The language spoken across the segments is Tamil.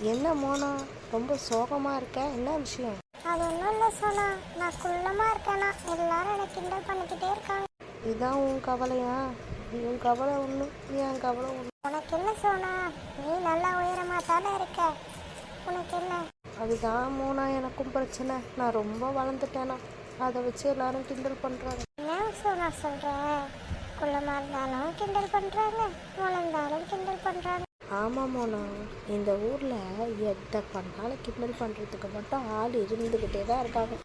என்ன மோனா, ரொம்ப சோகமாக இருக்க? என்ன விஷயம்? அது ஒன்றும் இல்லை சோனா, நான் குள்ளமாக இருக்கேனா எல்லாரும் எனக்கு கிண்டல் பண்ணிக்கிட்டே இருக்காங்க. இதான் உன் கவலையா? உன் கவலை ஒன்று, என் கவலை ஒன்று. உனக்கு என்ன சோனா, நீ நல்லா உயரமாக தானே இருக்க, உனக்கு என்ன? அதுதான் மோனா எனக்கும் பிரச்சனை. நான் ரொம்ப வளர்ந்துட்டேனா, அதை வச்சு எல்லாரும் கிண்டல் பண்ணுறாங்க. என்ன சோனா சொல்கிற? குள்ளமாக இருந்தாலும் கிண்டல் பண்ணுறாங்க, வளர்ந்தாலும் கிண்டல் பண்ணுறாங்க. ஆமாம் மோனா, இந்த ஊரில் எதை பண்ணாலும் கிண்டல் பண்ணுறதுக்கு மட்டும் ஆள் இருந்துக்கிட்டே தான் இருக்காங்க.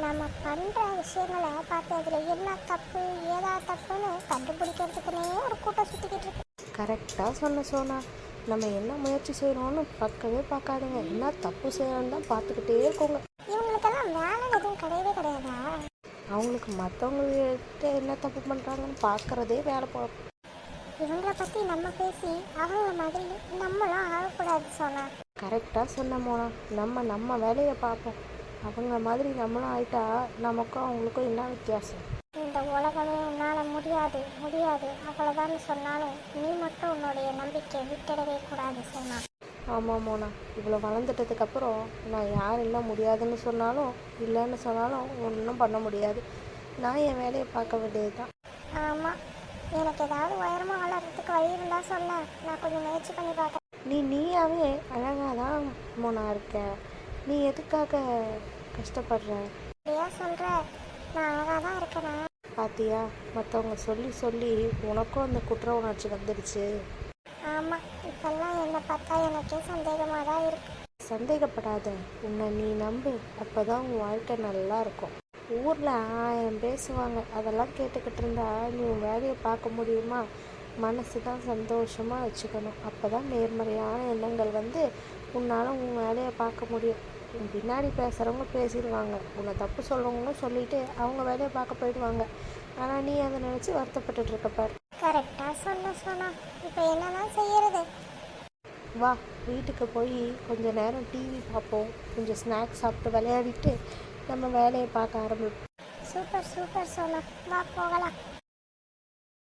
நம்ம பண்ணுற விஷயங்களை பார்த்து அதில் என்ன தப்பு ஏதா தப்புன்னு கண்டுபிடிக்கிறதுக்குன்னே ஒரு கூட்டம் சுற்றிக்கிட்டு இருக்கு. கரெக்டாக சொன்ன சோனா. நம்ம என்ன முயற்சி செய்கிறோன்னு பார்க்கவே பார்க்காதுங்க, என்ன தப்பு செய்யணும்னு தான் பார்த்துக்கிட்டே இருக்கோங்க. இவங்களுக்கெல்லாம் வேலை எதுவும் கிடையவே கிடையாதா? அவங்களுக்கு மற்றவங்கள்ட்ட என்ன தப்பு பண்ணுறாங்கன்னு பார்க்குறதே வேலை போகும். இவங்களை பற்றி நம்ம பேசி அவங்க மாதிரி நம்மளும் ஆகக்கூடாது சோனா. கரெக்டாக சொன்ன மோனா. நம்ம வேலையை பார்ப்போம். அவங்க மாதிரி நம்மளும் ஆயிட்டா நமக்கும் அவங்களுக்கும் என்ன வித்தியாசம்? இந்த உலகமே உன்னால் முடியாது முடியாது அவ்வளோதான் சொன்னாலும் நீ மட்டும் உன்னுடைய நம்பிக்கை விட்டுடவே கூடாது சோனா. ஆமாம் மோனா, இவ்வளோ வளர்ந்துட்டதுக்கப்புறம் நான் யார் என்ன முடியாதுன்னு சொன்னாலும் இல்லைன்னு சொன்னாலும் ஒன்றும் பண்ண முடியாது. நான் என் வேலையை பார்க்க வேண்டியது தான். ஆமாம், எனக்கு ஏதாவது உயரமாக வளர்கிறதுக்கு வழி இருந்தால் சொல்ல, நான் கொஞ்சம் முயற்சி பண்ணி பார்க்குறேன். நீயாவே அழகாக தான் மோனா இருக்க. நீ எதுக்காக கஷ்டப்படுற? அப்படியா சொல்கிற? நான் அழகாக தான் இருக்கேனா? பாத்தியா, மற்றவங்க சொல்லி சொல்லி உனக்கும் அந்த குற்ற உணர்ச்சி வந்துடுச்சு. ஆமாம், இப்பெல்லாம் என்னை பார்த்தா எனக்கே சந்தேகமாக தான் இருக்கு. சந்தேகப்படாத, உன்னை நீ நம்பு. அப்போ தான் உன் வாழ்க்கை நல்லா இருக்கும். ஊரில் 1000 பேசுவாங்க, அதெல்லாம் கேட்டுக்கிட்டு இருந்தா நீ உன் வேலையை பார்க்க முடியுமா? மனசு தான் சந்தோஷமாக வச்சுக்கணும். அப்போ தான் நேர்மறையான எண்ணங்கள் வந்து உன்னால் உன் வேலையை பார்க்க முடியும். உன் பின்னாடி பேசுகிறவங்க பேசிடுவாங்க, உன்னை தப்பு சொல்கிறவங்களும் சொல்லிவிட்டு அவங்க வேலையை பார்க்க போயிடுவாங்க. ஆனால் நீ அதை நினச்சி வருத்தப்பட்டுட்டு இருக்கப்பார். கரெக்டாக சொன்னா. இப்போ என்னதான் செய்யறது? வா, வீட்டுக்கு போய் கொஞ்ச நேரம் டிவி பார்ப்போம், கொஞ்சம் ஸ்நாக்ஸ் சாப்பிட்டு விளையாடிட்டு நம்ம வேலையை பார்க்க ஆரம்பிப்போம். சூப்பர் சூப்பர் சோனா, வா போகலாம்.